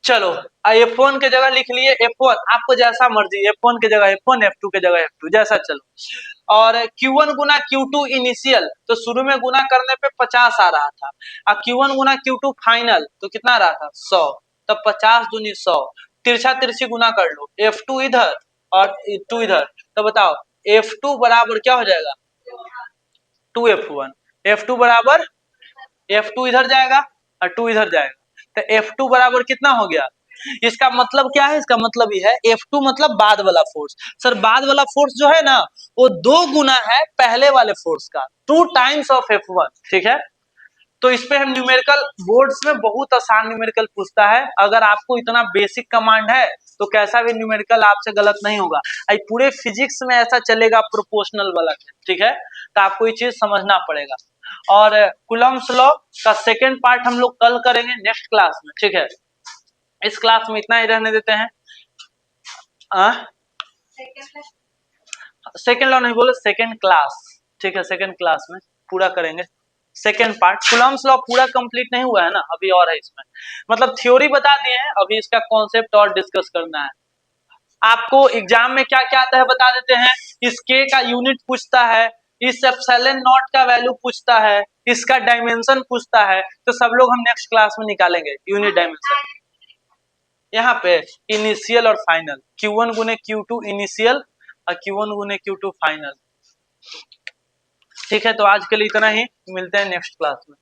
चलो F1 के जगह लिख लिए F1, आपको जैसा मर्जी, F1 के जगह F1, F2 के जगह F2, जैसा चलो। और Q1 गुना Q2 इनिशियल, तो शुरू में गुना करने पे 50 आ रहा था, और Q1 गुना Q2 फाइनल तो कितना आ रहा था, 100, तब 50 दूनी 100, तिरछा तिरछी गुना कर लो, F2 इधर और 2 इधर, तो बताओ F2 बराबर क्या हो जाएगा, 2F1, F2 बराबर, F2 इधर जाएगा और 2 इधर जाएगा, तो F2 बराबर कितना हो गया। इसका मतलब क्या है, इसका मतलब ये है F2 मतलब बाद वाला फोर्स। सर बाद वाला फोर्स जो है ना, वो 2 गुना है पहले वाले फोर्स का, 2 टाइम्स ऑफ F1, ठीक है। तो इस पे हम न्यूमेरिकल बोर्ड्स में बहुत आसान न्यूमेरिकल पूछता है, अगर आपको इतना बेसिक कमांड है तो कैसा भी न्यूमेरिकल आपसे गलत नहीं होगा। पूरे फिजिक्स में ऐसा चलेगा प्रोपोर्शनल वाला, ठीक है, तो आपको ये चीज समझना पड़ेगा। और कूलम्ब्स लॉ का सेकेंड पार्ट हम लोग कल करेंगे नेक्स्ट क्लास में, ठीक है। इस क्लास में इतना ही रहने देते हैं। सेकेंड लॉ नहीं बोले, सेकेंड क्लास, ठीक है, सेकेंड क्लास में पूरा करेंगे सेकेंड पार्ट। कूलम्ब्स लॉ पूरा कंप्लीट नहीं हुआ है ना, अभी और है इसमें, मतलब थ्योरी बता दिए हैं, अभी इसका कॉन्सेप्ट और डिस्कस करना है। आपको एग्जाम में क्या क्या आता है बता देते हैं, इस के का यूनिट पूछता है, इस एप्सिलॉन नॉट का वैल्यू पूछता है, इसका डायमेंशन पूछता है, तो सब लोग हम नेक्स्ट क्लास में निकालेंगे यूनिट डायमेंशन। यहाँ पे इनिशियल और फाइनल, Q1 गुने Q2 इनिशियल और Q1 गुने Q2 फाइनल, ठीक है। तो आज के लिए इतना ही, मिलते हैं नेक्स्ट क्लास में।